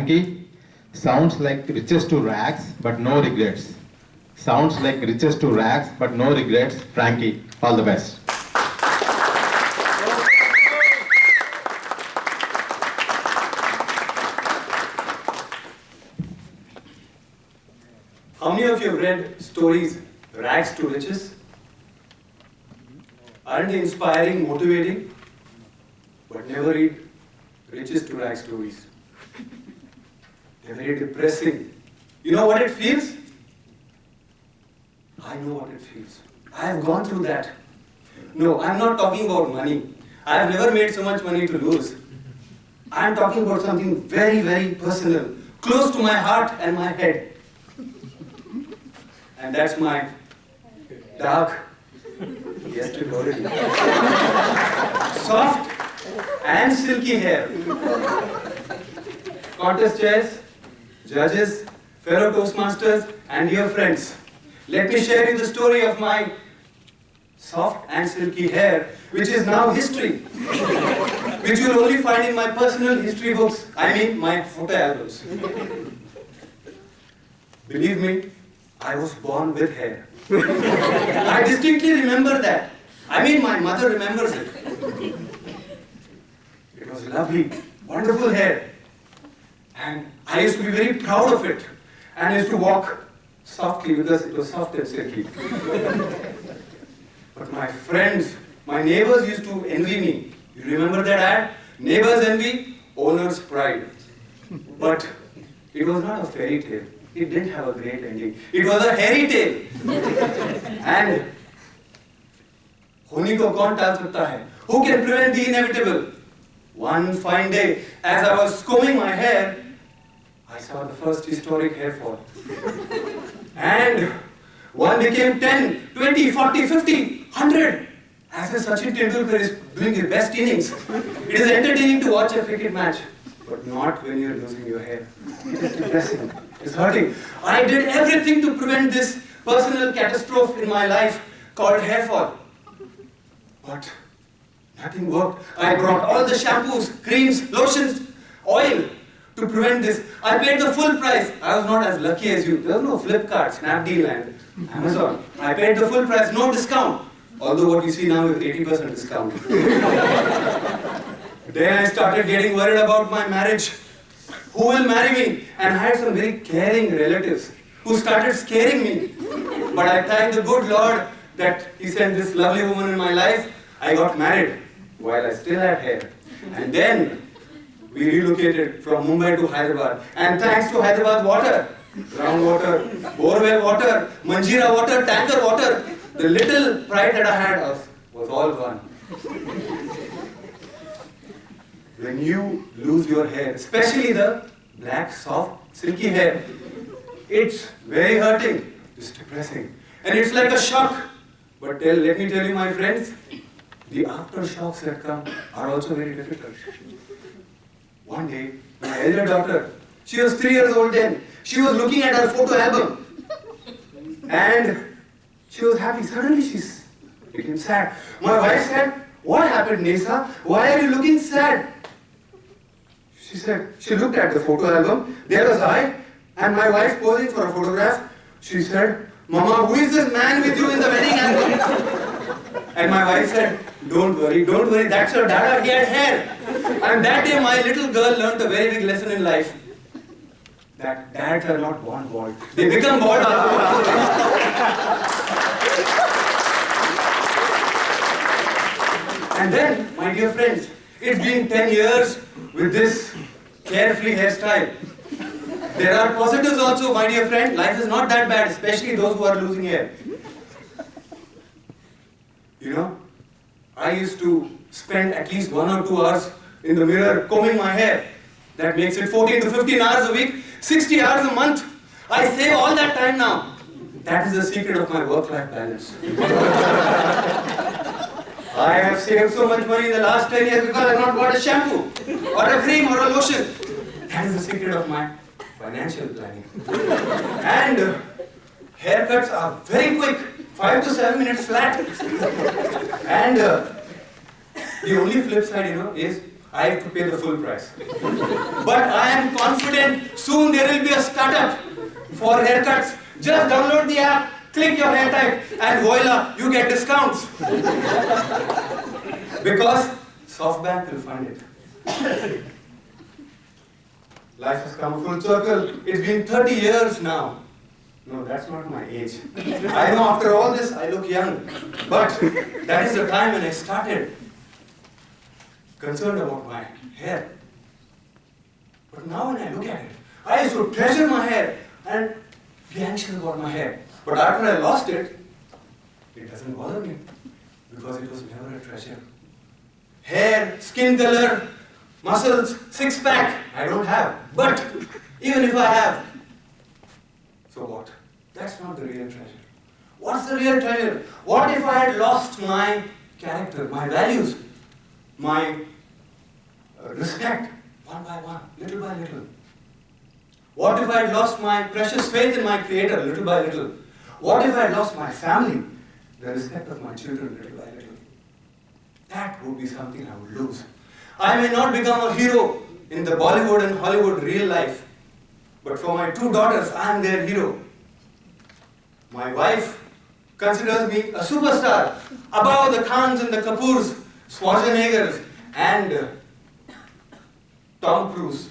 Franky, sounds like riches to rags, but no regrets. Sounds like riches to rags, but no regrets. Franky, all the best. How many of you have read stories, Rags to Riches? Aren't they inspiring, motivating? But never read Riches to Rags stories. They're very depressing. You know what it feels? I know what it feels. I have gone through that. No, I'm not talking about money. I have never made so much money to lose. I'm talking about something very, very personal, close to my heart and my head. And that's my dark, yesterday already, soft and silky hair. Contest chairs, judges, fellow Toastmasters, and dear friends, let me share you the story of my soft and silky hair, which is now history, which you'll only find in my personal history books, I mean my photo albums. Believe me, I was born with hair. I distinctly remember that. I mean, my mother remembers it. It was lovely, wonderful hair. And I used to be very proud of it. And I used to walk softly because it was soft and silky. But my friends, my neighbors used to envy me. You remember that ad? Neighbors envy, owner's pride. But it was not a fairy tale. It didn't have a great ending. It was a hairy tale. And होने को कौन टाल सकता है? Who can prevent the inevitable? One fine day, as I was combing my hair, I saw the first historic hair fall. And one became 10, 20, 40, 50, 100. As if Sachin Tendulkar is doing his best innings. It is entertaining to watch a cricket match, but not when you're losing your hair. It is depressing. It's hurting. I did everything to prevent this personal catastrophe in my life called hair fall. But nothing worked. I brought all the shampoos, creams, lotions, oil to prevent this. I paid the full price. I was not as lucky as you. There was no Flipkart, Snapdeal and Amazon. I paid the full price, no discount. Although what you see now is 80% discount. Then I started getting worried about my marriage. Who will marry me? And I had some very caring relatives who started scaring me. But I thank the good Lord that He sent this lovely woman in my life. I got married while I still had hair. And then we relocated from Mumbai to Hyderabad. And thanks to Hyderabad water, groundwater, borewell water, Manjira water, tanker water, the little pride that I had was all gone. When you lose your hair, especially the black, soft, silky hair, it's very hurting, it's depressing, and it's like a shock. But let me tell you, my friends, the aftershocks that come are also very difficult. One day, my elder daughter, she was 3 years old then, she was looking at her photo album, and she was happy. Suddenly she became sad. My wife said, "What happened, Nisa? Why are you looking sad?" She said, she looked at the photo album. There was I and my wife posing for a photograph. She said, "Mama, who is this man with you in the wedding album?" And my wife said, don't worry, that's your dada, he had hair." And that day my little girl learned a very big lesson in life. That dads are not born bald. They become bald And then, my dear friends, it's been 10 years with this carefree hairstyle. There are positives also, my dear friend. Life is not that bad, especially those who are losing hair. You know, I used to spend at least 1 or 2 hours in the mirror combing my hair. That makes it 14 to 15 hours a week, 60 hours a month. I save all that time now. That is the secret of my work-life balance. I have saved so much money in the last 10 years because I have not bought a shampoo, or a cream, or a lotion. That is the secret of my financial planning. And haircuts are very quick, 5 to 7 minutes flat. And the only flip side, is I have to pay the full price. But I am confident Soon there will be a startup for haircuts. Just download the app, click your hair type, and voila, you get discounts. Because SoftBank will fund it. Life has come full circle. It's been 30 years now. No, that's not my age. I know after all this, I look young. But that is the time when I started concerned about my hair. But now when I look at it, I used to treasure my hair and be anxious about my hair. But after I lost it, it doesn't bother me because it was never a treasure. Hair, skin color, muscles, six-pack, I don't have. But even if I have, so what? That's not the real treasure. What's the real treasure? What if I had lost my character, my values, my respect, one by one, little by little? What if I had lost my precious faith in my Creator, little by little? What if I had lost my family, the respect of my children, little by little? That would be something I would lose. I may not become a hero in the Bollywood and Hollywood real life, but for my two daughters, I am their hero. My wife considers me a superstar, above the Khans and the Kapoors, Schwarzeneggers, and Tom Cruise.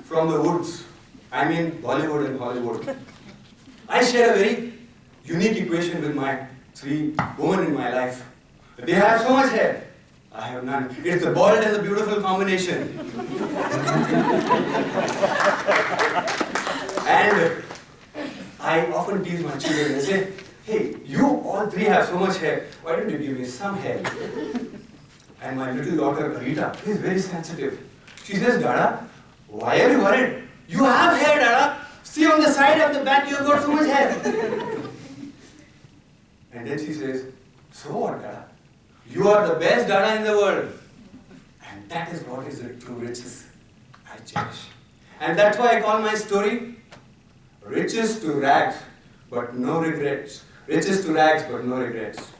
From the woods, I mean Bollywood and Hollywood. I share a very unique equation with my three women in my life. They have so much hair. I have none. It's the bald and the beautiful combination. And I often tease my children and say, hey, you all three have so much hair. Why don't you give me some hair? And my little daughter, Rita, is very sensitive. She says, Dada, why are you worried? You have hair, Dada. See on the side of the back, you've got so much hair. And then she says, so what, Dada? You are the best Dada in the world. And that is what is the true riches I cherish. And that's why I call my story, Riches to Rags, but no regrets. Riches to Rags, but no regrets.